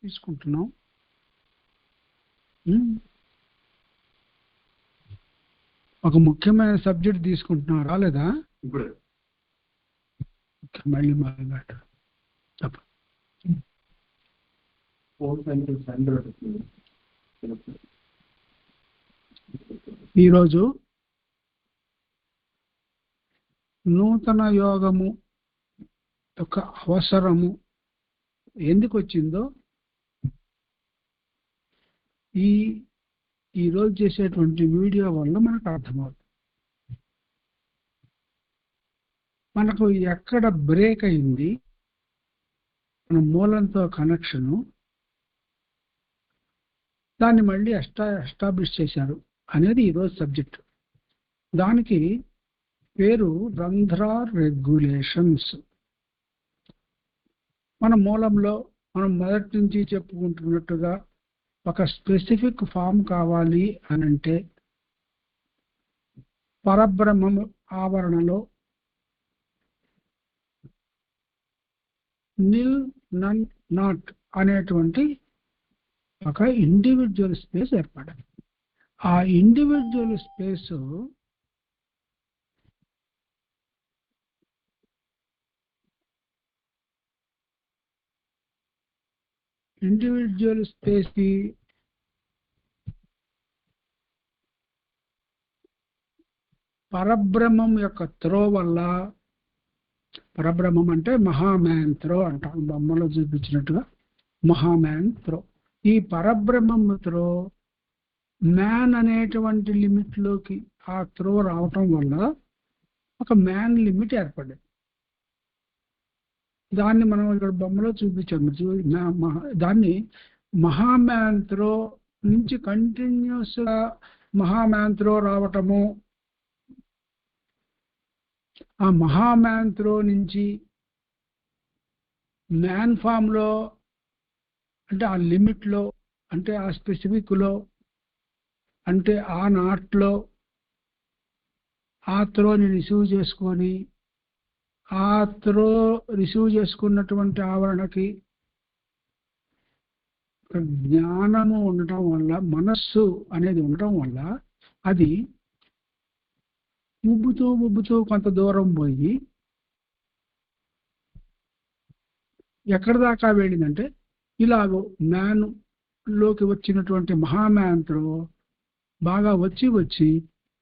తీసుకుంటున్నాం. ఒక ముఖ్యమైన సబ్జెక్ట్ తీసుకుంటున్నాం. రాలేదా? ఇప్పుడు మళ్ళీ మొదలుపెట్టు. చెప్పు. ఈరోజు నూతన యోగము యొక్క అవసరము ఎందుకు వచ్చిందో ఈరోజు చేసేటువంటి వీడియో వల్ల మనకు అర్థమవుతుంది. మనకు ఎక్కడ బ్రేక్ అయింది, మన మూలంతో కనెక్షను, దాన్ని మళ్ళీ ఎస్టాబ్లిష్ చేశారు అనేది ఈరోజు సబ్జెక్ట్. దానికి పేరు రంధ్ర రెగ్యులేషన్స్. మన మూలంలో మనం మొదటి నుంచి చెప్పుకుంటున్నట్టుగా ఒక స్పెసిఫిక్ ఫామ్ కావాలి అని అంటే పరబ్రహ్మము ఆవరణలో నిల్ నన్ నాట్ అనేటువంటి ఒక ఇండివిజువల్ స్పేస్ ఏర్పడాలి. ఆ ఇండివిజువల్ స్పేస్ కి పరబ్రహ్మం యొక్క త్రో వల్ల, పరబ్రహ్మం అంటే మహామ్యాన్ త్రో అంటాం, బొమ్మలో చూపించినట్టుగా మహామ్యాన్ త్రో. ఈ పరబ్రహ్మం త్రో మ్యాన్ అనేటువంటి లిమిట్లోకి ఆ త్రో రావటం వల్ల ఒక మ్యాన్ లిమిట్ ఏర్పడింది. దాన్ని మనం ఇక్కడ బొమ్మలో చూపించాము. దాన్ని మహామ్యాన్ త్రో నుంచి కంటిన్యూస్ గా మహామ్యాన్ త్రో రావటము, ఆ మహామ్యాన్ త్రో నుంచి మ్యాన్ ఫామ్ లో, అంటే ఆ లిమిట్ లో, అంటే ఆ స్పెసిఫిక్ లో, అంటే ఆ నాట్లో ఆ త్రోని రిసీవ్ చేసుకొని, ఆ త్రో రిసీవ్ చేసుకున్నటువంటి ఆవరణకి జ్ఞానము ఉండటం వల్ల, మనస్సు అనేది ఉండటం వల్ల అది ఉబ్బుతూ కొంత దూరం పోయి ఎక్కడి దాకా వెళ్ళిందంటే ఇలాగో మ్యాన్ లోకి వచ్చినటువంటి మహామ్యాంత్రో బాగా వచ్చి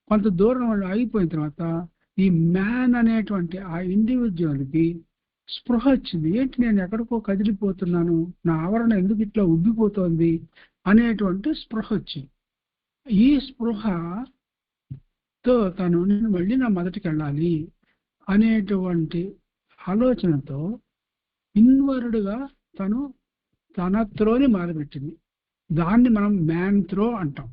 కొంత దూరం అయిపోయిన తర్వాత ఈ మ్యాన్ అనేటువంటి ఆ ఇండివిజువల్కి స్పృహ వచ్చింది. ఏంటి నేను ఎక్కడికో కదిలిపోతున్నాను, నా ఆవరణ ఎందుకు ఇట్లా ఉబ్బిపోతోంది అనేటువంటి స్పృహ వచ్చింది. ఈ స్పృహతో తను నేను మళ్ళీ నా మొదటికి వెళ్ళాలి అనేటువంటి ఆలోచనతో ఇన్వర్డ్గా తను తన త్రోని మొదలుపెట్టింది. దాన్ని మనం మ్యాన్ త్రో అంటాం.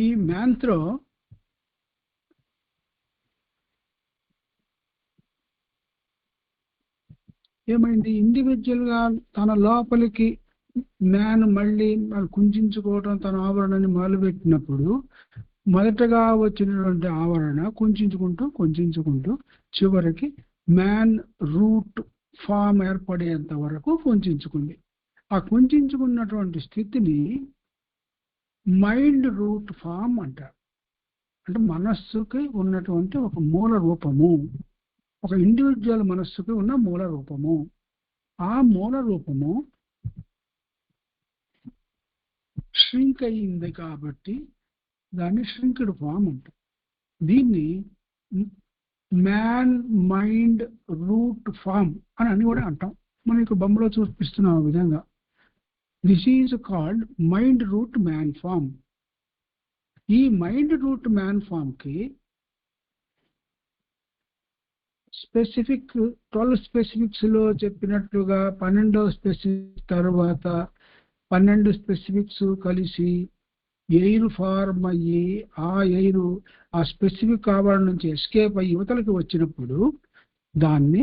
ఈ మ్యాన్ త్రో ఏమైంది, ఇండివిజువల్ గా తన లోపలికి మ్యాన్ మళ్ళీ కుంచుకోవటం, తన ఆవరణని మొదలుపెట్టినప్పుడు మొదటగా వచ్చినటువంటి ఆవరణ కుంచుకుంటూ చివరికి మ్యాన్ రూట్ ఫామ్ ఏర్పడేంత వరకు కుంచుకుంది. ఆ కుంచుకున్నటువంటి స్థితిని మైండ్ రూట్ ఫామ్ అంటారు. అంటే మనస్సుకి ఉన్నటువంటి ఒక మూల రూపము, ఒక ఇండివిజువల్ మనస్సుకి ఉన్న మూల రూపము. ఆ మూల రూపము ష్రింక్ అయ్యింది కాబట్టి దాన్ని ష్రింక్డ్ ఫామ్ అంటాం. దీన్ని మ్యాన్ మైండ్ రూట్ ఫామ్ అని కూడా అంటాం. మనం ఇక్కడ బొమ్మలో చూపిస్తున్న విధంగా this is called mind root man form. ఈ మైండ్ రూట్ మ్యాన్ ఫామ్ కి స్పెసిఫిక్ 12 స్పెసిఫిక్స్ లో చెప్పినట్లుగా 12వ స్పెసిఫిక్ తర్వాత 12 స్పెసిఫిక్స్ కలిసి ఎయిర్ ఫార్మ్ అయ్యి, ఆ ఎయిర్ ఆ స్పెసిఫిక్ ఆవరణ నుంచి ఎస్కేప్ అయ్యి యువతలకి వచ్చినప్పుడు దాన్ని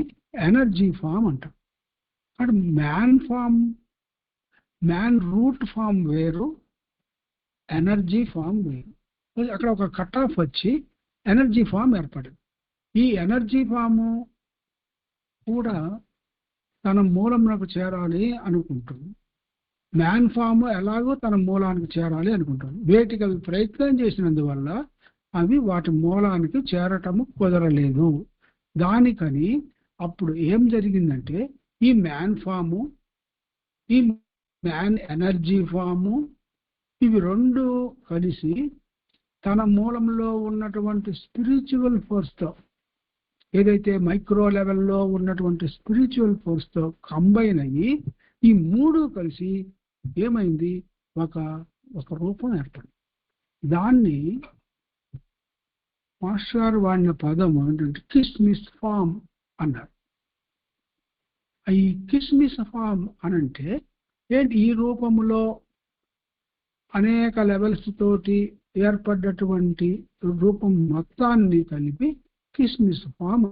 ఎనర్జీ ఫామ్ అంటాం. అంటే మ్యాన్ రూట్ ఫామ్ వేరు, ఎనర్జీ ఫామ్ వేరు. అక్కడ ఒక కట్ ఆఫ్ వచ్చి ఎనర్జీ ఫామ్ ఏర్పడింది. ఈ ఎనర్జీ ఫాము కూడా తన మూలంలోకి చేరాలి అనుకుంటుంది. మ్యాన్ ఫామ్ ఎలాగో తన మూలానికి చేరాలి అనుకుంటుంది. వేటికి అవి ప్రయత్నం చేసినందువల్ల అవి వాటి మూలానికి చేరటము కుదరలేదు. దానికని అప్పుడు ఏం జరిగిందంటే ఈ మ్యాన్ ఫాము, ఈ మ్యాన్ ఎనర్జీ ఫాము, ఇవి రెండు కలిసి తన మూలంలో ఉన్నటువంటి స్పిరిచువల్ ఫోర్స్తో, ఏదైతే మైక్రో లెవెల్లో ఉన్నటువంటి స్పిరిచువల్ ఫోర్స్తో కంబైన్ అయ్యి ఈ మూడు కలిసి ఏమైంది, ఒక రూపం ఏర్పడింది. దాన్ని మాస్టర్ గారు వాడిన పదం ఏంటంటే కిస్మిస్ ఫామ్ అన్నారు. ఈ కిస్మిస్ ఫామ్ అనంటే ఏంటి, ఈ రూపంలో అనేక లెవెల్స్ తోటి ఏర్పడ్డటువంటి రూపం మొత్తాన్ని కలిపి కిస్మిస్ ఫామ్.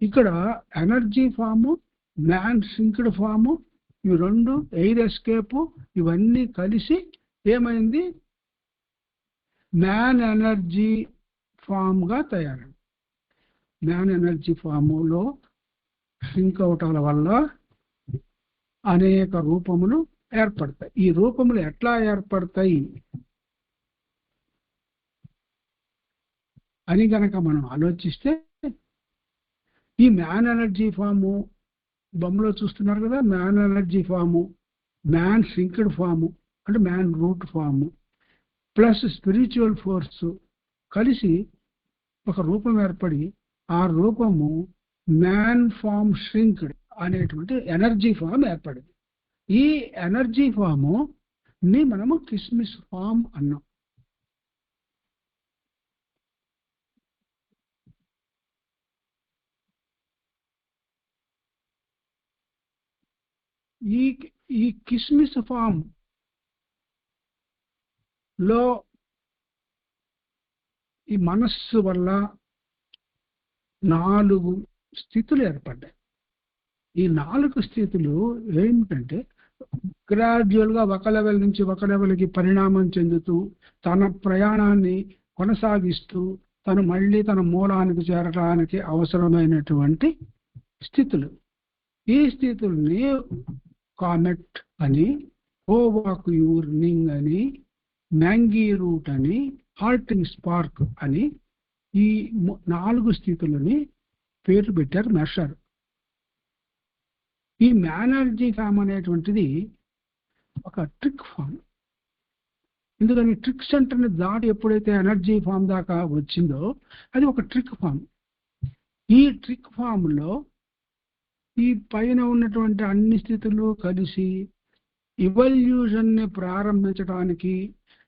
ఇక్కడ energy form, man synced form, ఇవి రెండు ఎయిర్ ఎస్కేప్, ఇవన్నీ కలిసి ఏమైంది, మ్యాన్ ఎనర్జీ ఫామ్గా తయారైంది. మ్యాన్ ఎనర్జీ ఫాములో సింక్ అవటాల వల్ల అనేక రూపములు ఏర్పడతాయి. ఈ రూపములు ఎట్లా ఏర్పడతాయి అని గనక మనం ఆలోచిస్తే, ఈ మ్యాన్ ఎనర్జీ ఫాము బొమ్మలో చూస్తున్నారు కదా, man energy form, man synced form అంటే man root form plus spiritual force కలిసి ఒక రూపం ఏర్పడి ఆ రూపము మ్యాన్ ఫామ్ ష్రింక్డ్ అనేటువంటి ఎనర్జీ ఫామ్ ఏర్పడింది. ఈ ఎనర్జీ ఫాము ని మనము కిస్మిస్ ఫామ్ అన్నాం. ఈ కిస్మిస్ ఫామ్ లో ఈ మనస్సు వల్ల 4 స్థితులు ఏర్పడ్డాయి. ఈ 4 స్థితులు ఏమిటంటే గ్రాడ్యువల్గా ఒక లెవెల్ నుంచి ఒక లెవెల్కి పరిణామం చెందుతూ తన ప్రయాణాన్ని కొనసాగిస్తూ తను మళ్ళీ తన మూలానికి చేరడానికి అవసరమైనటువంటి స్థితులు. ఈ స్థితుల్ని కామెట్ అని, ఓవాక్ యూర్నింగ్ అని, మ్యాంగీ రూట్ అని, హాల్టింగ్ స్పార్క్ అని ఈ 4 స్థితులని పేరు పెట్టారు మాస్టర్. ఈ ఎనర్జీ ఫామ్ అనేటువంటిది ఒక ట్రిక్ ఫామ్. ఎందుకని ట్రిక్ సెంటర్ని దాటి ఎప్పుడైతే ఎనర్జీ ఫామ్ దాకా వచ్చిందో అది ఒక ట్రిక్ ఫామ్. ఈ ట్రిక్ ఫామ్లో ఈ పైన ఉన్నటువంటి అన్ని స్థితులు కలిసి ఇవల్యూషన్ని ప్రారంభించడానికి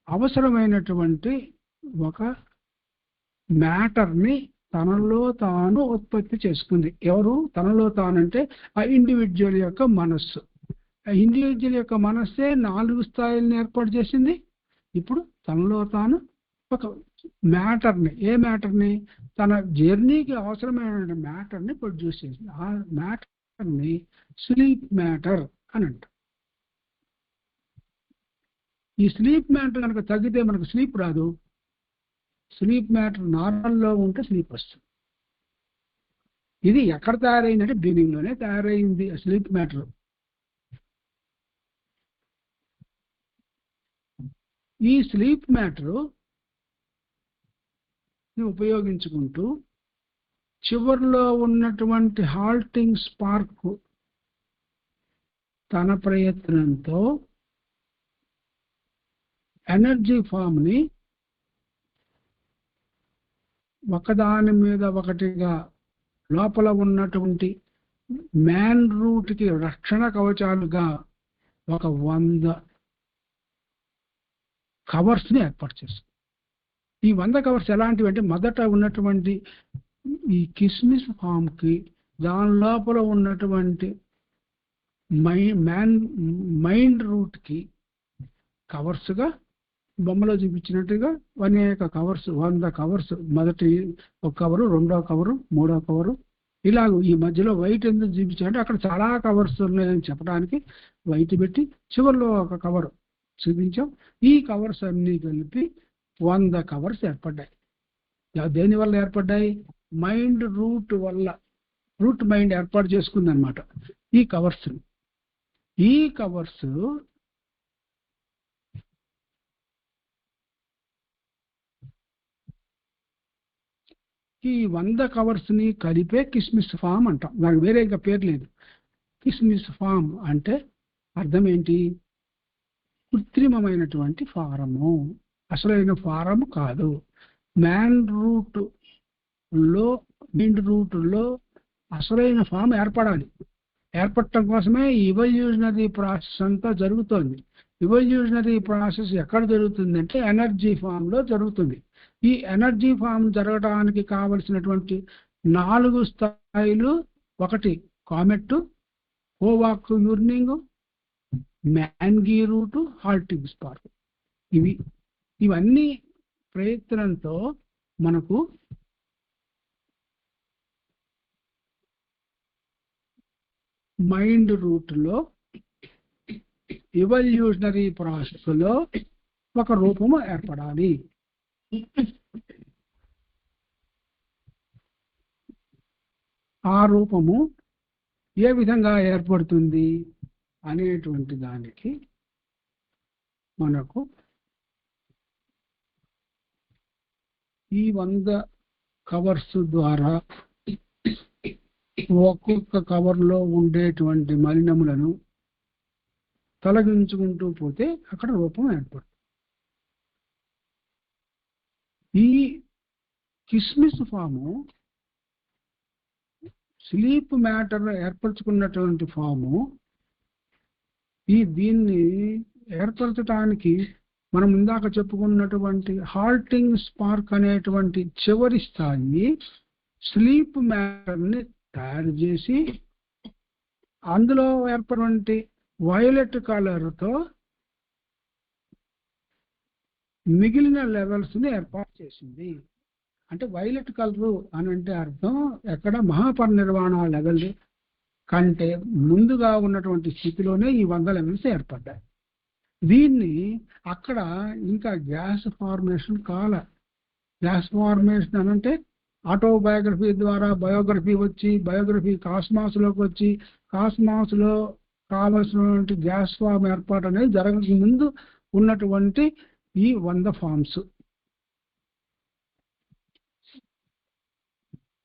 అవసరమైనటువంటి ఒక మ్యాటర్ని తనలో తాను ఉత్పత్తి చేసుకుంది. ఎవరు తనలో తానంటే ఆ ఇండివిజువల్ యొక్క మనస్సు. ఆ ఇండివిజువల్ యొక్క మనస్సే 4 స్థాయిలను ఏర్పాటు చేసింది. ఇప్పుడు తనలో తాను ఒక మ్యాటర్ని, ఏ మ్యాటర్ని, తన జర్నీకి అవసరమైన మ్యాటర్ని ప్రొడ్యూస్ చేసింది. ఆ మ్యాటర్ని స్లీప్ మ్యాటర్ అని అంటారు. ఈ స్లీప్ మ్యాటర్ కనుక తగ్గితే మనకు స్లీప్ రాదు. స్లీప్ మ్యాటర్ నార్మల్లో ఉంటే స్లీప్ వస్తుంది. ఇది ఎక్కడ తయారైందంటే బిగినింగ్లోనే తయారైంది స్లీప్ మ్యాటర్. ఈ స్లీప్ మ్యాటర్ ఉపయోగించుకుంటూ చివర్లో ఉన్నటువంటి హాల్టింగ్ స్పార్క్ తన ప్రయత్నంతో ఎనర్జీ ఫామ్ని ఒకదాని మీద ఒకటిగా లోపల ఉన్నటువంటి మ్యాన్ రూట్కి రక్షణ కవచాలుగా ఒక 100 కవర్స్ని ఏర్పాటు చేస్తుంది. ఈ 100 కవర్స్ ఎలాంటివి అంటే, మొదట ఉన్నటువంటి ఈ కిస్మిస్ ఫామ్కి దాని లోపల ఉన్నటువంటి మైండ్ రూట్కి కవర్స్గా బొమ్మలో చూపించినట్టుగా అనేక కవర్స్, 100 కవర్స్, మొదటి ఒక కవరు, రెండో కవరు, మూడో కవరు, ఇలాగ ఈ మధ్యలో వైట్ ఎందుకు చూపించారంటే అక్కడ చాలా కవర్స్ ఉన్నాయని చెప్పడానికి వైట్ పెట్టి చివరిలో ఒక కవరు చూపించాం. ఈ కవర్స్ అన్నీ కలిపి 100 కవర్స్ ఏర్పడ్డాయి. దేని వల్ల ఏర్పడ్డాయి? మైండ్ రూట్ వల్ల. రూట్ మైండ్ ఏర్పాటు చేసుకుందనమాట ఈ కవర్స్. ఈ కవర్స్ ఈ 100 కవర్స్ ని కలిపే కిస్మిస్ ఫామ్ అంటాం. దానికి వేరే ఇంకా పేరు లేదు. కిస్మిస్ ఫామ్ అంటే అర్థం ఏంటి? కృత్రిమమైనటువంటి ఫారము, అసలైన ఫారము కాదు. మైండ్ రూట్ లో అసలైన ఫామ్ ఏర్పడాలి. ఏర్పడటం కోసమే ఇవల్యూషనరీ ప్రాసెస్ అంతా జరుగుతోంది. ఇవల్యూషనరీ ప్రాసెస్ ఎక్కడ జరుగుతుంది అంటే ఎనర్జీ ఫామ్ లో జరుగుతుంది. ఈ ఎనర్జీ ఫామ్ జరగడానికి కావలసినటువంటి 4 స్థాయిలు: ఒకటి కామెట్, కోవాక్ యూర్నింగ్, మ్యాన్గీ రూట్, హాల్టింగ్ స్పార్క్. ఇవన్నీ ప్రయత్నంతో మనకు మైండ్ రూట్ లో ఇవల్యూషనరీ ప్రాసెస్ లో ఒక రూపము ఏర్పడాలి. ఆ రూపము ఏ విధంగా ఏర్పడుతుంది అనేటువంటి దానికి మనకు ఈ 100 కవర్స్ ద్వారా ఒక్కొక్క కవర్లో ఉండేటువంటి మలినములను తొలగించుకుంటూ పోతే అక్కడ రూపం ఏర్పడుతుంది. ఈ కిస్మిస్ ఫాము స్లీప్ మ్యాటర్ ఏర్పరచుకున్నటువంటి ఫాము. దీన్ని ఏర్పరచడానికి మనం ఇందాక చెప్పుకున్నటువంటి హాల్టింగ్ స్పార్క్ అనేటువంటి చివరి స్థాయి స్లీప్ మ్యాటర్ ని తయారు చేసి అందులో ఏర్పడినటువంటి వైలెట్ కలర్ తో మిగిలిన లెవెల్స్ ని ఏర్పాటు చేసింది. అంటే వైలెట్ కలరు అని అంటే అర్థం ఎక్కడ మహాపరినిర్వాణ లెవెల్ కంటే ముందుగా ఉన్నటువంటి స్థితిలోనే ఈ 100 లెవెల్స్ ఏర్పడ్డాయి. దీన్ని అక్కడ ఇంకా గ్యాస్ ఫార్మేషన్ గ్యాస్ ఫార్మేషన్ అని అంటే ఆటోబయోగ్రఫీ ద్వారా బయోగ్రఫీ వచ్చి, బయోగ్రఫీ కాస్మాస్ లోకి వచ్చి, కాస్మాస్ లో కావలసినటువంటి గ్యాస్ ఫామ్ ఏర్పాటు అనేది జరగక ముందు ఉన్నటువంటి ఈ 100 ఫామ్స్.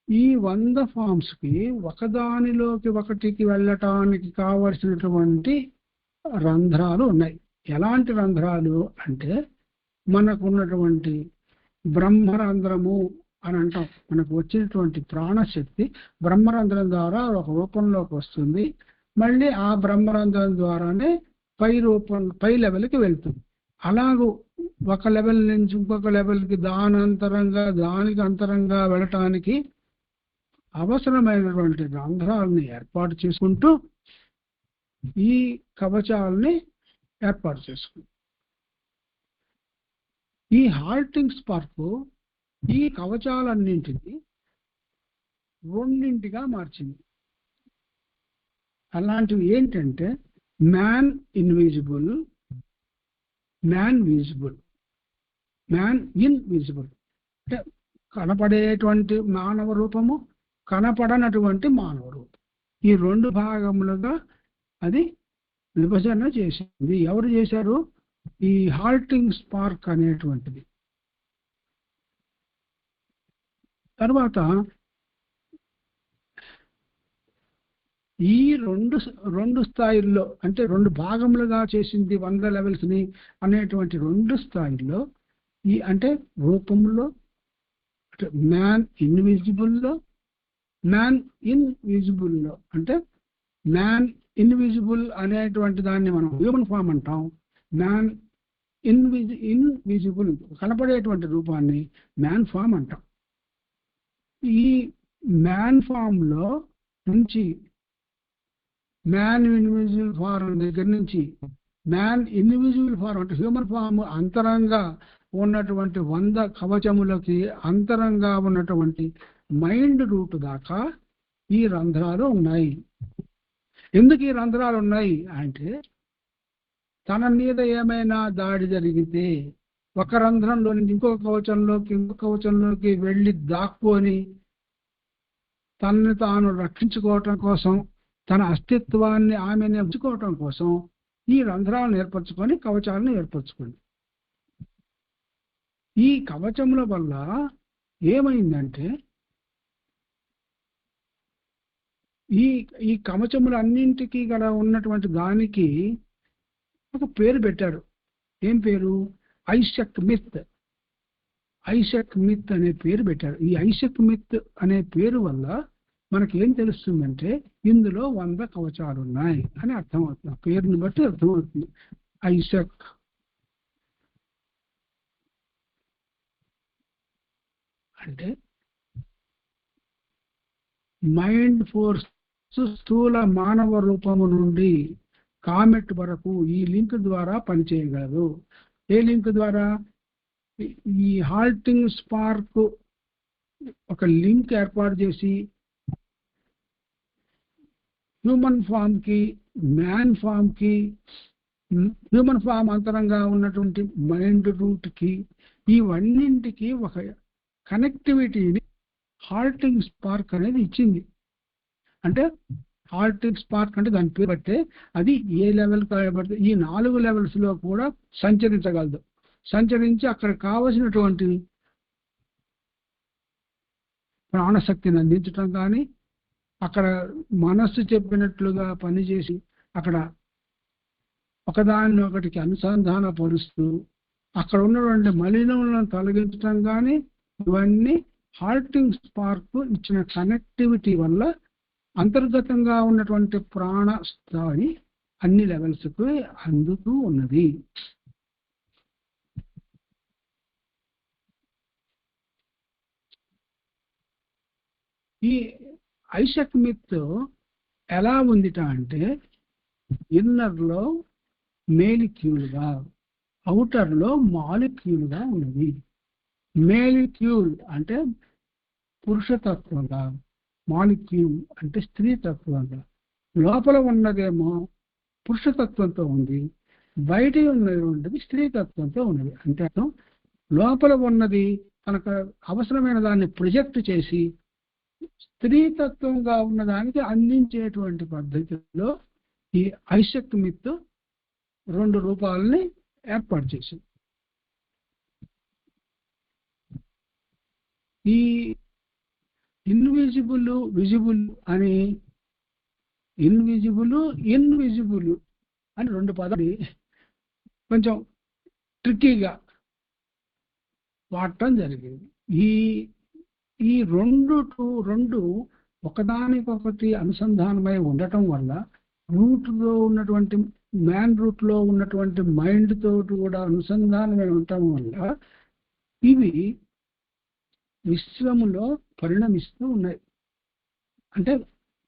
ఈ 100 ఫామ్స్ కి ఒకదానిలోకి ఒకటికి వెళ్ళటానికి కావలసినటువంటి రంధ్రాలు ఉన్నాయి. ఎలాంటి రంధ్రాలు అంటే మనకు ఉన్నటువంటి బ్రహ్మరంధ్రము అని అంటాం. మనకు వచ్చినటువంటి ప్రాణశక్తి బ్రహ్మరంధ్రం ద్వారా ఒక రూపంలోకి వస్తుంది. మళ్ళీ ఆ బ్రహ్మరంధ్రం ద్వారానే పై లెవెల్కి వెళ్తుంది. అలాగూ ఒక లెవెల్ నుంచి ఇంకొక లెవెల్కి దానికి అంతరంగా వెళ్ళటానికి అవసరమైనటువంటి రంధ్రాలని ఏర్పాటు చేసుకుంటూ ఈ కవచాలని ఏర్పాటు చేసుకుంది. ఈ హాల్టింగ్ స్పార్క్ ఈ కవచాలన్నింటినీ రెండింటిగా మార్చింది. అలాంటివి ఏంటంటే man invisible, man visible, man invisible. అంటే కనపడేటువంటి మానవ రూపము, కనపడనటువంటి మానవ రూపం. ఈ 2 భాగములుగా అది విభజన చేసింది. ఎవరు చేశారు? ఈ హాల్టింగ్ స్పార్క్ అనేటువంటిది. తర్వాత ఈ రెండు స్థాయిల్లో అంటే 2 భాగములుగా చేసింది 100 లెవెల్స్ ని అనేటువంటి 2 స్థాయిల్లో ఈ అంటే రూపంలో మ్యాన్ ఇన్విజిబుల్లో, మ్యాన్ ఇన్విజిబుల్లో. అంటే మ్యాన్ ఇన్విజిబుల్ అనేటువంటి దాన్ని మనం హ్యూమన్ ఫామ్ అంటాం. మ్యాన్ ఇన్విజిబుల్ కనపడేటువంటి రూపాన్ని మ్యాన్ ఫామ్ అంటాం. ఈ మ్యాన్ ఫామ్ లో నుంచి మ్యాన్ ఇన్విజిబుల్ ఫారం దగ్గర నుంచి మ్యాన్ ఇన్విజిబుల్ ఫారం అంటే హ్యూమన్ ఫామ్ అంతరంగా ఉన్నటువంటి 100 కవచములకి అంతరంగా ఉన్నటువంటి మైండ్ రూట్ దాకా ఈ రంధ్రాలు ఉన్నాయి. ఎందుకు ఈ రంధ్రాలు ఉన్నాయి అంటే తన మీద ఏమైనా దాడి జరిగితే ఒక రంధ్రంలో నుంచి ఇంకొక కవచంలోకి వెళ్ళి దాక్కొని తనని తాను రక్షించుకోవటం కోసం, తన అస్తిత్వాన్ని ఆమెను ఉంచుకోవటం కోసం ఈ రంధ్రాలను ఏర్పరచుకొని కవచాలను ఏర్పరచుకుంది. ఈ కవచముల వల్ల ఏమైందంటే ఈ కవచములన్నింటికీ గల ఉన్నటువంటి దానికి ఒక పేరు పెట్టారు. ఏం పేరు? Isaac myth. ఐసక్ మిత్ అనే పేరు పెట్టారు. ఈ ఐసక్ మిత్ అనే పేరు వల్ల మనకి ఏం తెలుస్తుందంటే ఇందులో 100 కవచాలు ఉన్నాయి అని అర్థమవుతుంది. పేరుని బట్టి అర్థమవుతుంది. ఐసక్ అంటే మైండ్ ఫోర్స్ స్థూల మానవ రూపము నుండి కామెట్ వరకు ఈ లింక్ ద్వారా పనిచేయగలదు. ఏ లింక్ ద్వారా? ఈ హాల్టింగ్ స్పార్క్ ఒక లింక్ ఏర్పాటు చేసి హ్యూమన్ ఫామ్ కి, మ్యాన్ ఫామ్ కి, హ్యూమన్ ఫామ్ అంతరంగా ఉన్నటువంటి మైండ్ రూట్ కి, ఇవన్నింటికి ఒక కనెక్టివిటీని హాల్టింగ్ స్పార్క్ అనేది ఇచ్చింది. అంటే హాల్టింగ్ స్పార్క్ అంటే దాని పేరు బట్టే అది ఏ లెవెల్ పడితే ఈ 4 లెవెల్స్ లో కూడా సంచరించగలదు. సంచరించి అక్కడ కావలసినటువంటి ప్రాణశక్తిని అందించటం కానీ, అక్కడ మనస్సు చెప్పినట్లుగా పనిచేసి అక్కడ ఒకదాన్ని ఒకటికి అనుసంధాన పరుస్తూ అక్కడ ఉన్నటువంటి మలినములను తొలగించడం కానీ, ఇవన్నీ హాల్టింగ్ స్పార్క్ ఇచ్చిన కనెక్టివిటీ వల్ల అంతర్గతంగా ఉన్నటువంటి ప్రాణ స్థాయి అన్ని లెవెల్స్ కు అందుతూ ఉన్నది. ఈ ఐసక్ మిత్ ఎలా ఉందిట అంటే ఇన్నర్ లో మేలిక్యూల్ గా, అవుటర్ లో మాలిక్యూల్ గా ఉన్నది. మేలిక్యూల్ అంటే పురుషతత్వంగా, మాలిక్యూల్ అంటే స్త్రీ తత్వంగా. లోపల ఉన్నదేమో పురుషతత్వంతో ఉంది, బయట ఉన్నది స్త్రీ తత్వంతో ఉన్నది. అంటే లోపల ఉన్నది తనకు అవసరమైన దాన్ని ప్రొజెక్ట్ చేసి స్త్రీతత్వంగా ఉన్నదానికి అందించేటువంటి పద్ధతిలో ఈ ఐసక్ మిత్ 2 రూపాలని ఏర్పాటు చేసింది. ఈ ఇన్విజిబుల్, విజిబుల్ అని, ఇన్విజిబుల్ అని 2 పదాలు కొంచెం ట్రిక్కీగా వాడటం జరిగింది. ఈ రెండు ఒకదానికొకటి అనుసంధానమై ఉండటం వల్ల రూట్ లో ఉన్నటువంటి మ్యాన్ రూట్ లో ఉన్నటువంటి మైండ్ తోటి కూడా అనుసంధానమై ఉండటం వల్ల ఇవి విశ్వములో పరిణమిస్తూ ఉన్నాయి. అంటే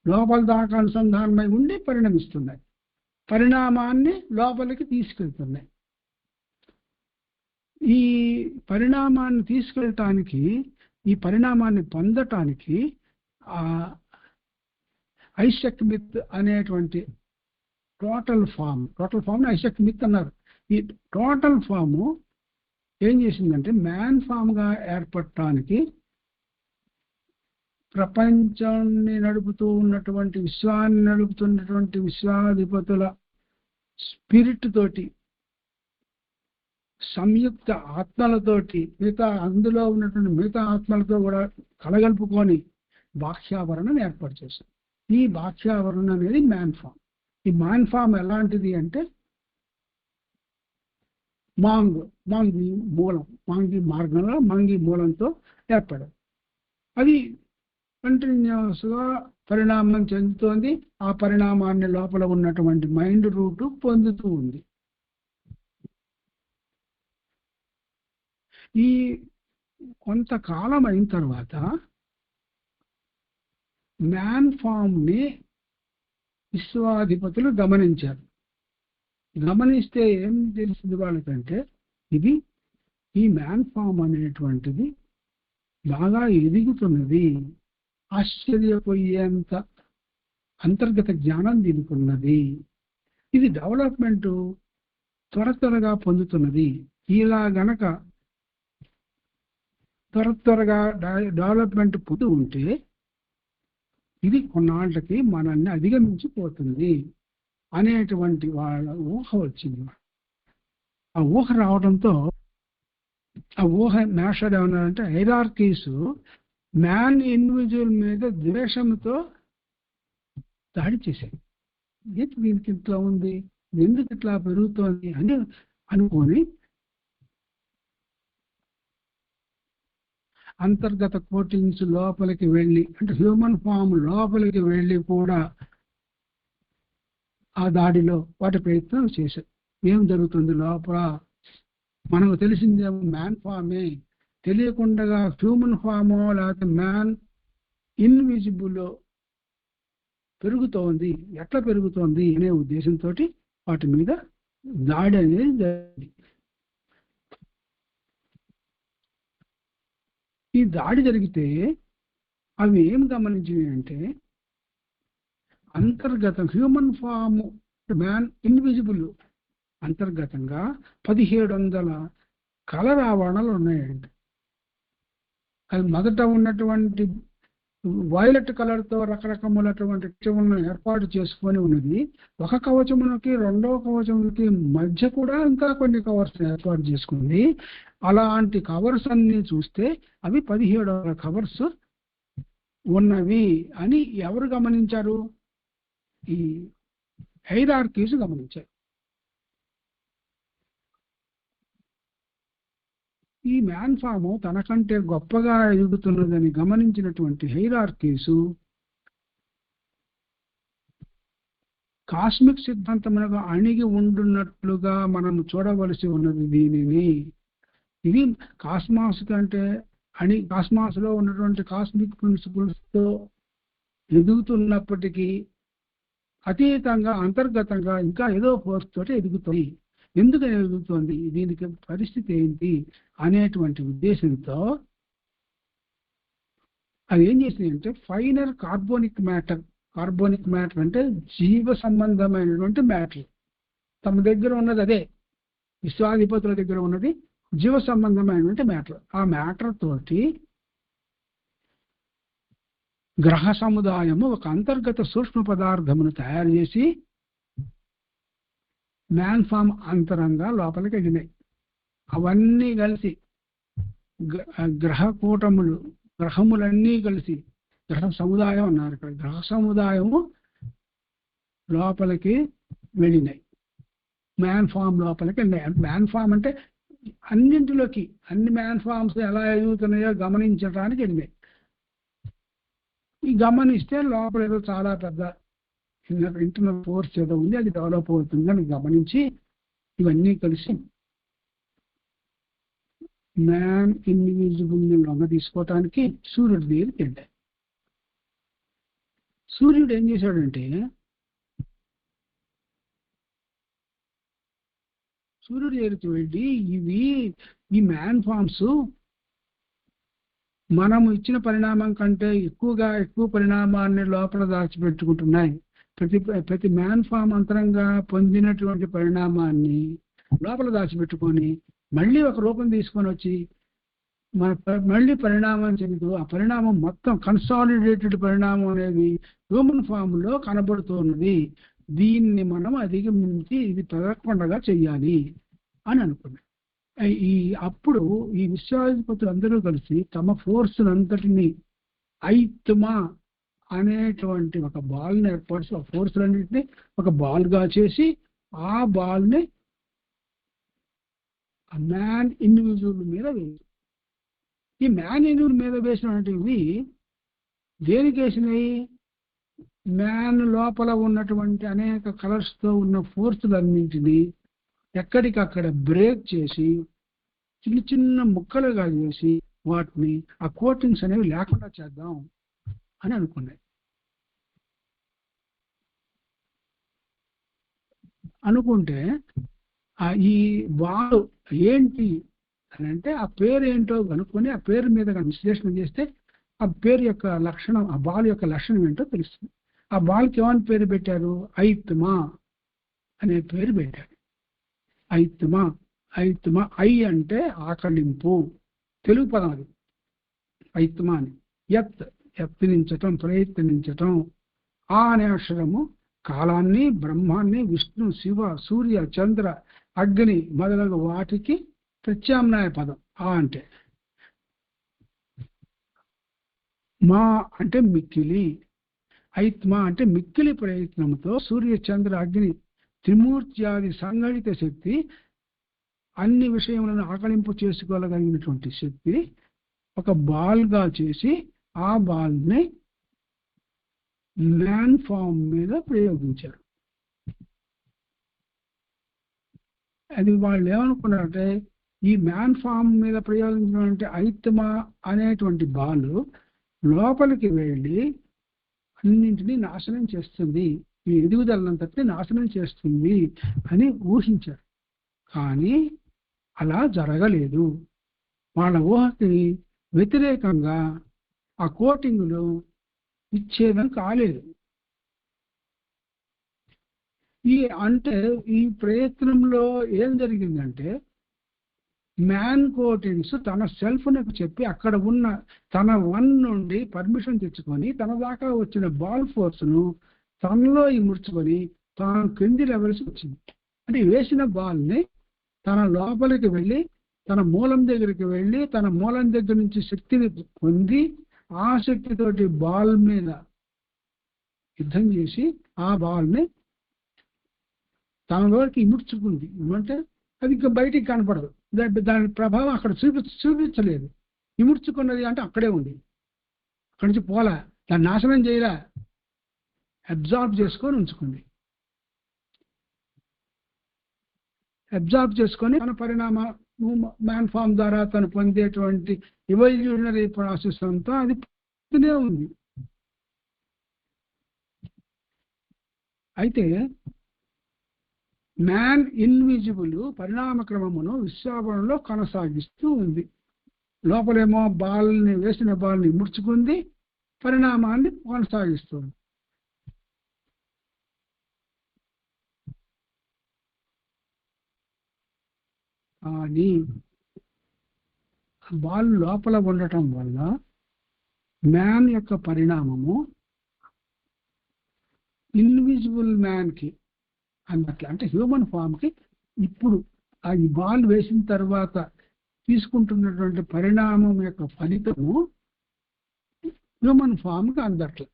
లోపల దాకా అనుసంధానమై ఉండి పరిణమిస్తున్నాయి, పరిణామాన్ని లోపలికి తీసుకెళ్తున్నాయి. ఈ పరిణామాన్ని తీసుకెళ్ళటానికి, ఈ పరిణామాన్ని పొందటానికి ఐసక్ మిత్ అనేటువంటి టోటల్ ఫామ్ ఐసక్ మిత్ అన్నారు. ఈ టోటల్ ఫాము ఏం చేసిందంటే మ్యాన్ ఫామ్ గా ఏర్పడటానికి ప్రపంచాన్ని నడుపుతూ ఉన్నటువంటి, విశ్వాన్ని నడుపుతున్నటువంటి విశ్వాధిపతుల స్పిరిట్ తోటి, సంయుక్త ఆత్మలతోటి, అందులో ఉన్నటువంటి మిగతా ఆత్మలతో కూడా కలగలుపుకొని బాహ్యావరణం ఏర్పాటు చేశారు. ఈ బాహ్యావరణం అనేది మ్యాన్ ఫామ్. ఈ మ్యాన్ ఫామ్ ఎలాంటిది అంటే మాంగి మార్గంలో మాంగి మూలంతో ఏర్పడదు. అది కంటిన్యూస్ గా పరిణామం చెందుతోంది. ఆ పరిణామాన్ని లోపల ఉన్నటువంటి మైండ్ రూట్ పొందుతూ ఉంది. ఈ కొంతకాలం అయిన తర్వాత మ్యాన్ ఫామ్ ని విశ్వాధిపతులు గమనించారు. గమనిస్తే ఏం తెలిసింది వాళ్ళకంటే ఈ మ్యాన్ ఫామ్ అనేటువంటిది బాగా ఎదుగుతున్నది, ఆశ్చర్యపోయేంత అంతర్గత జ్ఞానం దీనికి ఉన్నది, ఇది డెవలప్మెంట్ త్వరగా పొందుతున్నది. ఇలా గనక త్వరగా డెవలప్మెంట్ పొందుతూ ఉంటే ఇది కొన్నాళ్ళకి మనల్ని అధిగమించిపోతుంది అనేటువంటి వాళ్ళ ఊహ వచ్చింది. ఆ ఊహ రావడంతో ఆ ఊహ మాస్టర్ ఏమన్నారంటే హైరార్కీస్ మ్యాన్ ఇండివిజువల్ మీద ద్వేషంతో దాడి చేశాయి. ఏంటి దీనికి ఇట్లా ఉంది, ఎందుకు ఇట్లా పెరుగుతోంది అని అనుకొని అంతర్గత కోటింగ్స్ లోపలికి వెళ్ళి, అంటే హ్యూమన్ ఫామ్ లోపలికి వెళ్ళి కూడా ఆ దాడిలో వాటి ప్రయత్నం చేశారు. ఏం జరుగుతుంది లోపల మనకు తెలిసిందేమో మ్యాన్ ఫామే, తెలియకుండా హ్యూమన్ ఫామో లేకపోతే మ్యాన్ ఇన్విజిబుల్ పెరుగుతోంది. ఎట్లా పెరుగుతోంది అనే ఉద్దేశంతో వాటి మీద దాడి అనేది జరిగింది. ఈ దాడి జరిగితే అవి ఏం గమనించినాయి అంటే అంతర్గతం హ్యూమన్ ఫామ్ మ్యాన్ ఇన్విజిబుల్ అంతర్గతంగా 1700 కలర్ ఆవరణలు ఉన్నాయండి. అది మొదట ఉన్నటువంటి వైలెట్ కలర్తో రకరకములటువంటి కవచములను ఏర్పాటు చేసుకొని ఉన్నది. ఒక కవచమునకి రెండో కవచములకి మధ్య కూడా ఇంకా కొన్ని కవర్స్ ఏర్పాటు చేసుకుంది. అలాంటి కవర్స్ అన్ని చూస్తే అవి 1700 కవర్స్ ఉన్నవి అని ఎవరు గమనించారు? ఈ హైరార్కీస్ గమనించారు. ఈ మ్యాన్ ఫాము తనకంటే గొప్పగా ఎదుగుతున్నదని గమనించినటువంటి హైరార్కీసు కాస్మిక్ సిద్ధాంతమునగా అణిగి ఉండున్నట్లుగా మనం చూడవలసి ఉన్నది. దీనిని ఇది కాస్మాస్ కంటే కాస్మాస్ లో ఉన్నటువంటి కాస్మిక్ ప్రిన్సిపల్స్ తో ఎదుగుతున్నప్పటికీ అతీతంగా అంతర్గతంగా ఇంకా ఏదో ఫోర్స్ తోటి ఎదుగుతుంది. ఎందుకు ఎదుగుతుంది, దీనికి పరిస్థితి ఏంటి అనేటువంటి ఉద్దేశంతో అది ఏం చేసింది అంటే ఫైనర్ కార్బోనిక్ మ్యాటర్ అంటే జీవ సంబంధమైనటువంటి మ్యాటర్ తమ దగ్గర ఉన్నది. అదే విశ్వాధిపతుల దగ్గర ఉన్నది జీవ సంబంధమైనటువంటి మ్యాటర్. ఆ మ్యాటర్ తోటి గ్రహ సముదాయము ఒక అంతర్గత సూక్ష్మ పదార్థమును తయారు చేసి మ్యాన్ ఫామ్ అంతరంగా లోపలికి వెళ్ళినాయి. అవన్నీ కలిసి గ్రహములన్నీ కలిసి గ్రహ సముదాయం అన్నారు. ఇక్కడ గ్రహ సముదాయము లోపలికి వెళ్ళినాయి. మ్యాన్ ఫామ్ లోపలికి వెళ్ళినాయి. మ్యాన్ ఫామ్ అంటే అన్నింటిలోకి అన్ని మ్యాన్ ఫామ్స్ ఎలా ఎదుగుతున్నాయో గమనించడానికి వెళ్ళినాయి. ఈ గమనిస్తే లోపల ఏదో చాలా పెద్ద ఇంటర్నల్ ఫోర్స్ ఏదో ఉంది, అది డెవలప్ అవుతుందని గమనించి ఇవన్నీ కలిసి మ్యాన్ ఇన్విజిబుల్ ని లొంగ తీసుకోవటానికి సూర్యుడి దగ్గరికి వెళ్ళాయి. సూర్యుడు ఏం చేశాడంటే సూర్యుడు దగ్గరికి వెళ్ళి ఈ మ్యాన్ ఫామ్స్ మనము ఇచ్చిన పరిణామం కంటే ఎక్కువ పరిణామాన్ని లోపల దాచిపెట్టుకుంటున్నాయి. ప్రతి మ్యాన్ ఫామ్ అంతరంగా పొందినటువంటి పరిణామాన్ని లోపల దాచిపెట్టుకొని మళ్ళీ ఒక రూపం తీసుకొని వచ్చి మళ్ళీ పరిణామం చెందుతూ ఆ పరిణామం మొత్తం కన్సాలిడేటెడ్ పరిణామం అనేది హ్యూమన్ ఫామ్ లో కనబడుతున్నది. దీన్ని మనం అధిగమించి ఇది పెరగకుండా చెయ్యాలి అని అనుకున్నాం. అప్పుడు ఈ విశ్వాధిపతులు అందరూ కలిసి తమ ఫోర్స్ అంతటిని ఐత్మా అనేటువంటి ఒక బాల్ ని ఏర్పాటు చేసి ఆ ఫోర్స్ అన్నింటినీ ఒక బాల్ గా చేసి ఆ బాల్ ని మ్యాన్ ఇండివిజువల్ మీద వేసి ఈ మ్యాన్ ఇండివిజువల్ మీద వేసినటువంటివి దేనికి వేసినాయి? మ్యాన్ లోపల ఉన్నటువంటి అనేక కలర్స్ తో ఉన్న ఫోర్సులన్నింటినీ ఎక్కడికక్కడ బ్రేక్ చేసి చిన్న చిన్న ముక్కలుగా చేసి వాటిని ఆ కోటింగ్స్ అనేవి లేకుండా చేద్దాం అని అనుకున్నాయి. అనుకుంటే ఈ బాల్ ఏంటి అని అంటే ఆ పేరు ఏంటో కనుక్కొని ఆ పేరు మీద విశ్లేషణ చేస్తే ఆ పేరు యొక్క లక్షణం, ఆ బాల్ యొక్క లక్షణం ఏంటో తెలుస్తుంది. ఆ బాల్కి ఏమని పేరు పెట్టారు? ఐత్మా అనే పేరు పెట్టారు. ఐత్మ ఐత్మ ఐ అంటే ఆకలింపు, తెలుగు పదం అది ఐత్మ అని. యత్ యత్నించటం, ప్రయత్నించటం. ఆ అనే అక్షరము కాలాన్ని, బ్రహ్మాన్ని, విష్ణు, శివ, సూర్య, చంద్ర, అగ్ని మొదలగు వాటికి ప్రత్యామ్నాయ పదం ఆ అంటే. మా అంటే మిక్కిలి, ఐత్మ అంటే మిక్కిలి ప్రయత్నంతో సూర్య, చంద్ర, అగ్ని త్రిమూర్త్యాది సంఘటిత శక్తి, అన్ని విషయములను ఆకలింపు చేసుకోగలిగినటువంటి శక్తి ఒక బాల్గా చేసి ఆ బాల్ని మ్యాన్ ఫామ్ మీద ప్రయోగించారు. అది వాళ్ళు ఏమనుకున్నారంటే, ఈ మ్యాన్ ఫామ్ మీద ప్రయోగించినటువంటి ఐత్మ అనేటువంటి బాలు లోపలికి వెళ్ళి అన్నింటినీ నాశనం చేస్తుంది, ఈ ఎదుగుదలంతటిని నాశనం చేస్తుంది అని ఊహించారు. కానీ అలా జరగలేదు. వాళ్ళ ఊహకి వ్యతిరేకంగా ఆ కోటింగులు విచ్ఛేదం కాలేదు. ఈ ప్రయత్నంలో ఏం జరిగిందంటే, మ్యాన్ కోటింగ్స్ తన సెల్ఫ్నకు చెప్పి అక్కడ ఉన్న తన వన్ నుండి పర్మిషన్ తెచ్చుకొని తన దాకా వచ్చిన బాల్ ఫోర్స్ను తనలో ఇముడ్చుకొని తాను క్రింది లెవెల్స్ వచ్చింది. అంటే వేసిన బాల్ని తన లోపలికి వెళ్ళి తన మూలం దగ్గరికి వెళ్ళి తన మూలం దగ్గర నుంచి శక్తిని పొంది ఆ శక్తితోటి బాల్ మీద యుద్ధం చేసి ఆ బాల్ని తనలోకి ఇముడ్చుకుంది. అంటే అది ఇంకా బయటికి కనపడదు, దాని ప్రభావం అక్కడ చూపించలేదు. ఇముడ్చుకున్నది అంటే అక్కడే ఉంది, అక్కడి నుంచి పోలా, దాన్ని నాశనం చేయలే, అబ్జార్బ్ చేసుకొని ఉంచుకుంది. అబ్జార్బ్ చేసుకొని తన పరిణామ మ్యాన్ ఫామ్ ద్వారా తను పొందేటువంటి ఎవల్యూషనరీ ప్రాసెస్ అంతా అది పొందుతూనే ఉంది. అయితే మ్యాన్ ఇన్విజిబుల్ పరిణామ క్రమమును విశ్వావరణలో కొనసాగిస్తూ ఉంది. లోపలేమో వేసిన బాల్ని ముడుచుకుంది, పరిణామాన్ని కొనసాగిస్తుంది. కానీ బాల్ లోపల ఉండటం వల్ల మ్యాన్ యొక్క పరిణామము ఇన్విజిబుల్ మ్యాన్కి అన్నట్లు, అంటే హ్యూమన్ ఫామ్కి ఇప్పుడు ఈ బాల్ వేసిన తర్వాత తీసుకుంటున్నటువంటి పరిణామం యొక్క ఫలితము హ్యూమన్ ఫామ్కి అందట్లేదు.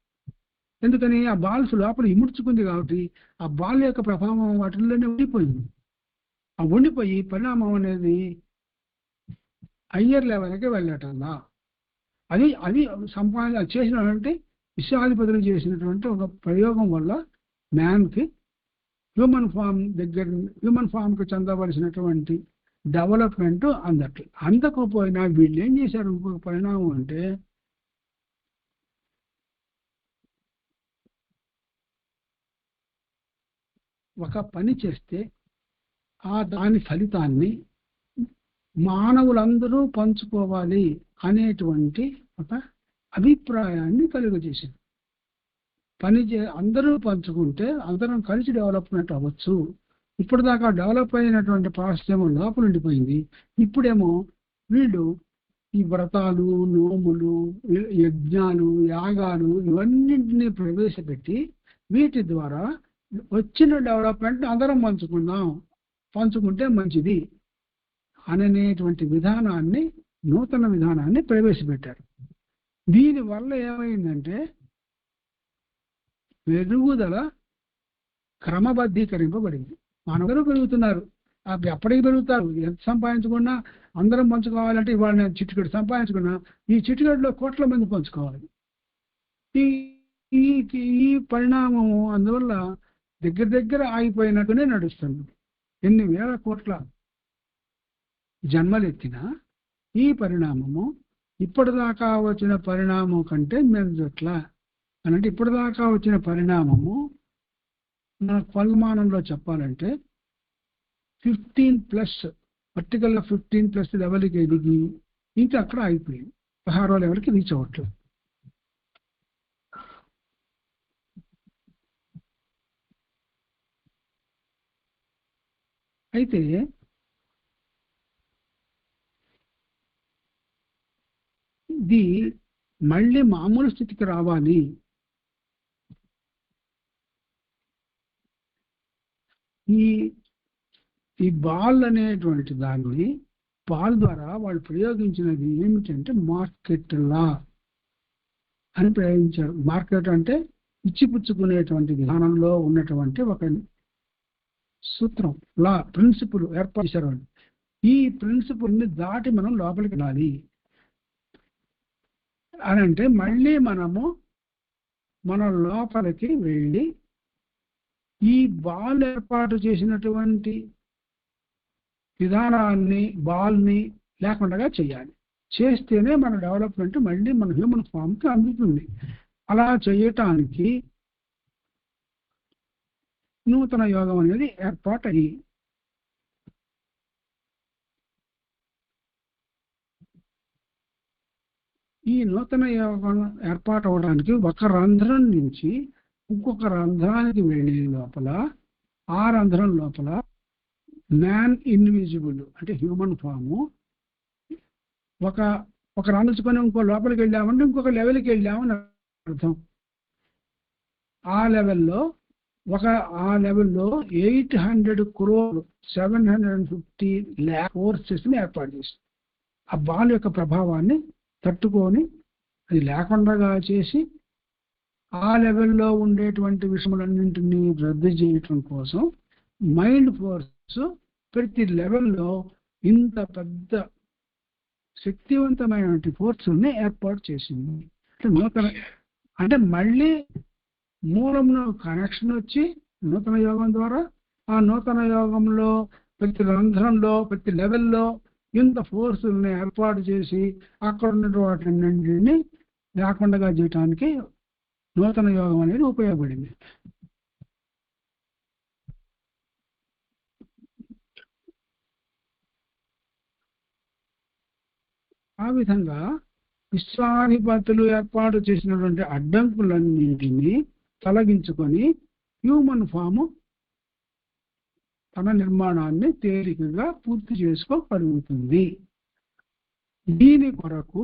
ఎందుకని ఆ బాల్స్ లోపల ఇముడ్చుకుంది కాబట్టి ఆ బాల్ యొక్క ప్రభావం వాటిల్లోనే ఉండిపోయింది. ఆ ఉండిపోయి పరిణామం అనేది హయ్యర్ లెవెల్కి వెళ్ళటంలా అది చేసినటువంటి విశ్వాధిపతులు చేసినటువంటి ఒక ప్రయోగం వల్ల మ్యాన్కి హ్యూమన్ ఫామ్కి చెందవలసినటువంటి డెవలప్మెంట్ అందకపోయినా వీళ్ళు ఏం చేశారు, ఇంకొక పరిణామం అంటే ఒక పని చేస్తే దాని ఫలితాన్ని మానవులందరూ పంచుకోవాలి అనేటువంటి ఒక అభిప్రాయాన్ని కలుగజేసింది. అందరూ పంచుకుంటే అందరం కలిసి డెవలప్మెంట్ అవ్వచ్చు. ఇప్పటిదాకా డెవలప్ అయినటువంటి ప్రాసెస్ ఏమో లోపల ఉండిపోయింది. ఇప్పుడేమో వీళ్ళు ఈ వ్రతాలు, నోములు, యజ్ఞాలు, యాగాలు ఇవన్నింటినీ ప్రవేశపెట్టి వీటి ద్వారా వచ్చిన డెవలప్మెంట్ అందరం పంచుకుంటే మంచిది అనేటువంటి విధానాన్ని, నూతన విధానాన్ని ప్రవేశపెట్టారు. దీనివల్ల ఏమైందంటే పెరుగుదల క్రమబద్ధీకరింపబడింది. మనందరూ పెరుగుతున్నారు, ఎప్పటికి పెరుగుతారు, ఎంత సంపాదించుకున్నా అందరం పంచుకోవాలంటే ఇవాళ నేను చిటికెడు సంపాదించుకున్నా ఈ చిటికెడులో కోట్ల మంది పంచుకోవాలి. ఈ పరిణామము అందువల్ల దగ్గర ఆగిపోయినట్టునే నడుస్తుంది. ఎన్ని వేల కోట్ల జన్మలెత్తినా ఈ పరిణామము ఇప్పటిదాకా వచ్చిన పరిణామం కంటే మెరుగట్లా అంటే ఇప్పటిదాకా వచ్చిన పరిణామము మన కొలమానంలో చెప్పాలంటే 15+, వర్టికల్గా 15+ లెవెల్కి ఎదిగి ఇంకా అక్కడ అయిపోయింది, 16వ లెవెల్కి రీచ్ అవ్వట్లేదు. అయితే ఇది మళ్ళీ మామూలు స్థితికి రావాలి. ఈ ఈ బాల్ అనేటువంటి దాన్ని బాల్ ద్వారా వాళ్ళు ప్రయోగించినది ఏమిటంటే మార్కెట్ లా అని ప్రయోగించారు. మార్కెట్ అంటే ఇచ్చిపుచ్చుకునేటువంటి విధానంలో ఉన్నటువంటి ఒక సూత్రం, లా, ప్రిన్సిపుల్ ఏర్పాటు చేశారు. ఈ ప్రిన్సిపుల్ ని దాటి మనం లోపలికి వెళ్ళాలి అని అంటే మళ్ళీ మనము మన లోపలికి వెళ్ళి ఈ బాల్ ఏర్పాటు చేసినటువంటి విధానాన్ని, బాల్ని లేకుండా చేయాలి. చేస్తేనే మన డెవలప్మెంట్ మళ్ళీ మన హ్యూమన్ ఫామ్కి అందుతుంది. అలా చేయటానికి నూతన యోగం అనేది ఏర్పాటయ్యి ఈ నూతన యోగం ఏర్పాటు అవడానికి ఒక రంధ్రం నుంచి ఇంకొక రంధ్రానికి వెళ్ళే లోపల ఆ రంధ్రం లోపల మ్యాన్ ఇన్విజిబుల్ అంటే హ్యూమన్ ఫాము ఒక రంధ్రుచుకొని ఇంకో లోపలికి వెళ్ళామంటే ఇంకొక లెవెల్కి వెళ్ళామని అర్థం. ఆ లెవెల్లో 800 crore 750 lakh ఫోర్సెస్ని ఏర్పాటు చేస్తుంది. ఆ బాల్ యొక్క ప్రభావాన్ని తట్టుకొని అది లేకుండా చేసి ఆ లెవెల్లో ఉండేటువంటి విషయములన్నింటినీ రద్దు చేయటం కోసం మైండ్ ఫోర్స్ ప్రతి లెవెల్లో ఇంత పెద్ద శక్తివంతమైనటువంటి ఫోర్స్ని ఏర్పాటు చేసింది. అంటే మళ్ళీ మూలంలో కనెక్షన్ వచ్చి నూతన యోగం ద్వారా ఆ నూతన యోగంలో ప్రతి రంధ్రంలో ప్రతి లెవెల్లో ఇంత ఫోర్సుల్ని ఏర్పాటు చేసి అక్కడ ఉన్నటువంటిని లేకుండా చేయటానికి నూతన యోగం అనేది ఉపయోగపడింది. ఆ విధంగా విశ్వాధిపతులు ఏర్పాటు చేసినటువంటి అడ్డంకులన్నింటినీ తొలగించుకొని హ్యూమన్ ఫాము తన నిర్మాణాన్ని తేలికగా పూర్తి చేసుకోగలుగుతుంది. దీని కొరకు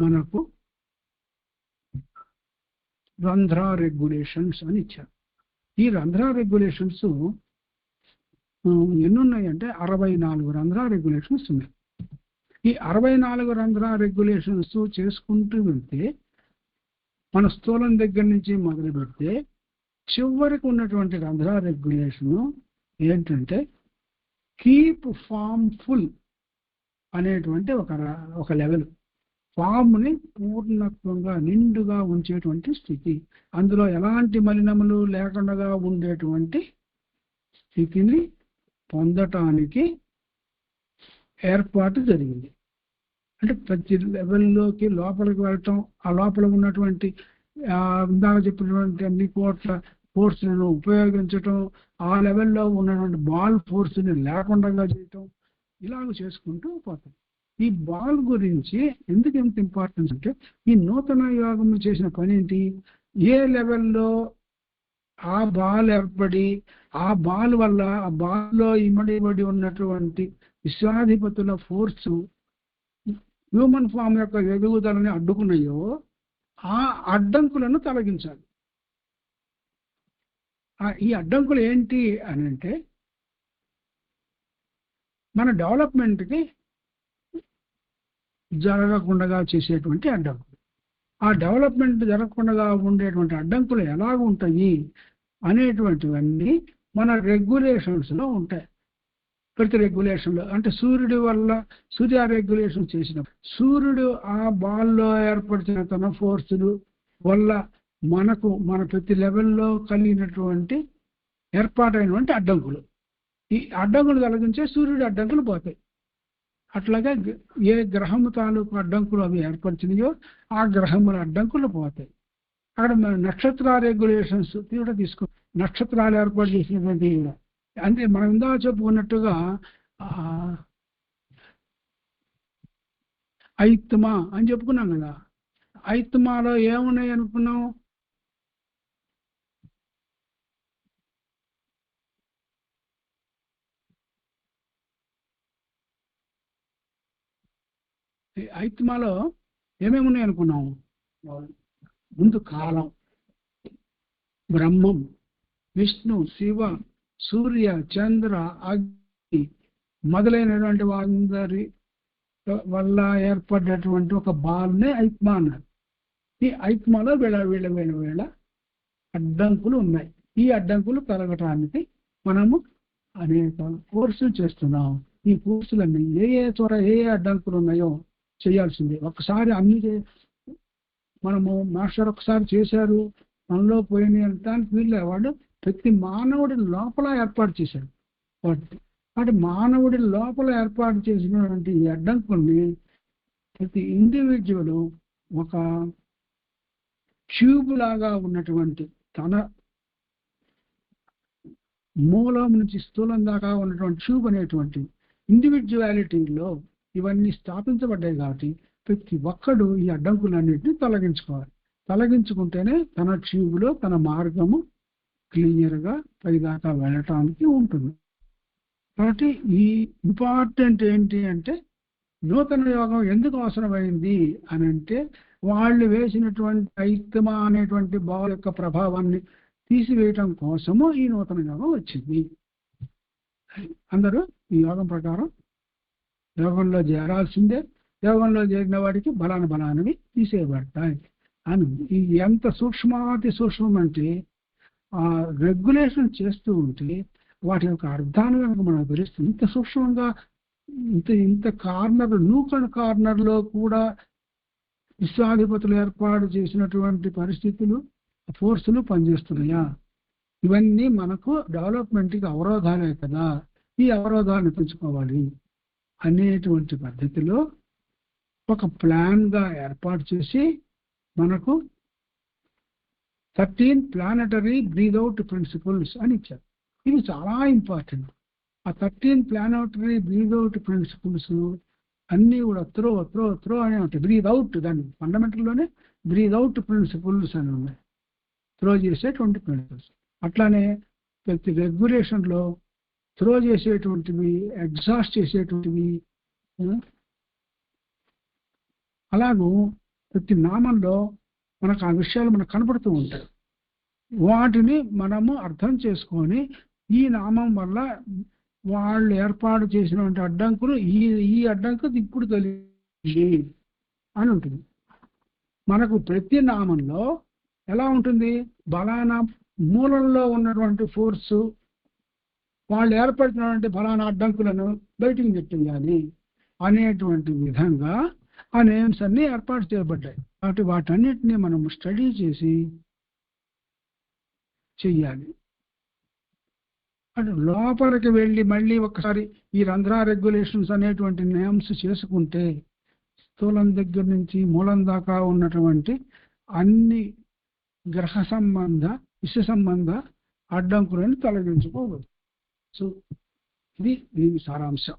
మనకు రంధ్ర రెగ్యులేషన్స్ అని ఇచ్చారు. ఈ రంధ్ర రెగ్యులేషన్స్ ఎన్నున్నాయంటే 64 రంధ్ర రెగ్యులేషన్స్ ఉన్నాయి. ఈ 64 రంధ్ర రెగ్యులేషన్స్ చేసుకుంటూ వెళ్తే మన స్థూలం దగ్గర నుంచి మొదలు పెడితే చివరికి ఉన్నటువంటి రంధ్ర రెగ్యులేషన్ ఏంటంటే కీప్ ఫామ్ ఫుల్ అనేటువంటి ఒక లెవెల్, ఫామ్ని పూర్ణత్వంగా నిండుగా ఉంచేటువంటి స్థితి, అందులో ఎలాంటి మలినములు లేకుండా ఉండేటువంటి స్థితిని పొందటానికి ఏర్పాటు జరిగింది. అంటే ప్రతి లెవెల్లోకి లోపలికి వెళ్ళటం, ఆ లోపల ఉన్నటువంటి ఇందాక చెప్పినటువంటి అన్ని కోట్ల ఫోర్స్లను ఉపయోగించటం, ఆ లెవెల్లో ఉన్నటువంటి బాల్ ఫోర్స్ని లేకుండా చేయటం, ఇలాగ చేసుకుంటూ పోతాం. ఈ బాల్ గురించి ఎందుకు ఎంత ఇంపార్టెన్స్ అంటే ఈ నూతన యోగం చేసిన పని ఏంటి, ఏ లెవెల్లో ఆ బాల్ ఏర్పడి ఆ బాల్ వల్ల ఆ బాల్లో ఇమడిబడి ఉన్నటువంటి విశ్వాధిపతుల ఫోర్సు హ్యూమన్ ఫామ్ యొక్క ఎదుగుదలని అడ్డుకున్నాయో ఆ అడ్డంకులను తొలగించాలి. ఈ అడ్డంకులు ఏంటి అని అంటే మన డెవలప్మెంట్కి జరగకుండా చేసేటువంటి అడ్డంకులు. ఆ డెవలప్మెంట్ జరగకుండా ఉండేటువంటి అడ్డంకులు ఎలాగ ఉంటాయి అనేటువంటివన్నీ మన రెగ్యులేషన్స్లో ఉంటాయి. ప్రతి రెగ్యులేషన్లో అంటే సూర్యుడి వల్ల సూర్య రెగ్యులేషన్ చేసినప్పుడు సూర్యుడు ఆ బాల్లో ఏర్పరిచిన తన ఫోర్సులు వల్ల మన ప్రతి లెవెల్లో కలిగినటువంటి ఏర్పాటైనటువంటి అడ్డంకులు, ఈ అడ్డంకులు తొలగించే సూర్యుడి అడ్డంకులు పోతాయి. అట్లాగే ఏ గ్రహము తాలూకు అడ్డంకులు అవి ఏర్పరిచినాయో ఆ గ్రహముల అడ్డంకులు పోతాయి. అక్కడ నక్షత్ర రెగ్యులేషన్స్ కూడా తీసుకో, నక్షత్రాలు ఏర్పాటు చేసినటువంటి అంటే మనం ఇందాక చెప్పుకున్నట్టుగా ఐత్మా అని చెప్పుకున్నాం కదా. ఐత్మాలో ఏమున్నాయి అనుకున్నాం, ఐత్మాలో ఏమేమి ఉన్నాయి అనుకున్నాము? ముందు కాలం, బ్రహ్మం, విష్ణు, శివ, సూర్య, చంద్ర, అగ్ని మొదలైనటువంటి వారందరి వల్ల ఏర్పడినటువంటి ఒక బాల్నే ఐత్మా అన్నారు. ఈ ఐత్మాలో వీళ్ళ అడ్డంకులు ఉన్నాయి. ఈ అడ్డంకులు కలగటానికి మనము అనేక కోర్సులు చేస్తున్నాం. ఈ కోర్సులన్నీ ఏ అడ్డంకులు ఉన్నాయో చేయాల్సిందే. ఒకసారి అన్ని మనము మాస్టర్ ఒకసారి చేశారు మనలో పోయినాయి అనడానికి వీళ్ళే. వాడు ప్రతి మానవుడి లోపల ఏర్పాటు చేశాడు. వాటి మానవుడి లోపల ఏర్పాటు చేసినటువంటి ఈ అడ్డంకుల్ని ప్రతి ఇండివిజువల్ ఒక ట్యూబ్ లాగా ఉన్నటువంటి తన మూలం నుంచి స్థూలం దాకా ఉన్నటువంటి ట్యూబ్ అనేటువంటి ఇండివిజువాలిటీలో ఇవన్నీ స్థాపించబడ్డాయి. కాబట్టి ప్రతి ఒక్కడు ఈ అడ్డంకులన్నింటినీ తొలగించుకుంటేనే తన ట్యూబ్లో తన మార్గము క్లియర్గా పైదాకా వెళ్ళటానికి ఉంటుంది. కాబట్టి ఈ ఇంపార్టెంట్ ఏంటి అంటే నూతన యోగం ఎందుకు అవసరమైంది అని అంటే వాళ్ళు వేసినటువంటి ఐత్మా అనేటువంటి భావ యొక్క ప్రభావాన్ని తీసివేయటం కోసము ఈ నూతన యోగం వచ్చింది. అందరూ ఈ యోగం ప్రకారం యోగంలో చేరాల్సిందే. యోగంలో చేరిన వాడికి బలానవి తీసేయబడతాయి అని. ఈ ఎంత సూక్ష్మాతి సూక్ష్మం అంటే ఆ రెగ్యులేషన్ చేస్తూ ఉంటే వాటి యొక్క అర్థాన్ని కనుక మనకు తెలుస్తుంది. ఇంత సూక్ష్మంగా ఇంత కార్నర్లో కూడా విశ్వాధిపతులు ఏర్పాటు చేసినటువంటి పరిస్థితులు ఫోర్సులు పనిచేస్తున్నాయా? ఇవన్నీ మనకు డెవలప్మెంట్కి అవరోధాలే కదా. ఈ అవరోధాలను పెంచుకోవాలి అనేటువంటి పద్ధతిలో ఒక ప్లాన్గా ఏర్పాటు చేసి మనకు 13 ప్లానటరీ బ్రీద్ అవుట్ ప్రిన్సిపల్స్ అని ఇచ్చారు. ఇవి చాలా ఇంపార్టెంట్. ఆ 13 ప్లానటరీ బ్రీద్ అవుట్ ప్రిన్సిపల్స్ అన్నీ కూడా త్రో అనే ఉంటాయి. బ్రీద్ అవుట్, దాన్ని ఫండమెంటల్లోనే బ్రీద్ అవుట్ ప్రిన్సిపల్స్ అని ఉన్నాయి. త్రో చేసేటువంటి ప్రిన్సిపల్స్. అట్లానే ప్రతి రెగ్యులేషన్లో త్రో చేసేటువంటివి, ఎగ్జాస్ట్ చేసేటువంటివి, అలాగూ ప్రతి నామంలో మనకు ఆ విషయాలు మనకు కనపడుతూ ఉంటాయి. వాటిని మనము అర్థం చేసుకొని ఈ నామం వల్ల వాళ్ళు ఏర్పాటు చేసినటువంటి అడ్డంకులు ఈ అడ్డంకు ఇప్పుడు తెలియదు అని ఉంటుంది. మనకు ప్రతి నామంలో ఎలా ఉంటుంది? బలానా మూలంలో ఉన్నటువంటి ఫోర్సు వాళ్ళు ఏర్పడినటువంటి బలానా అడ్డంకులను బయటికి నెట్టేయాలి అనేటువంటి విధంగా ఆ నేమ్స్ అన్ని ఏర్పాటు చేయబడ్డాయి. కాబట్టి వాటన్నిటిని మనం స్టడీ చేసి చెయ్యాలి. అంటే లోపలికి వెళ్ళి మళ్ళీ ఒకసారి ఈ రంధ్ర రెగ్యులేషన్స్ అనేటువంటి నేమ్స్ చేసుకుంటే స్థూలం దగ్గర నుంచి మూలం దాకా ఉన్నటువంటి అన్ని గ్రహ సంబంధ విష సంబంధ అడ్డంకులను తొలగించుకోవచ్చు. సో ఇది దీని సారాంశం.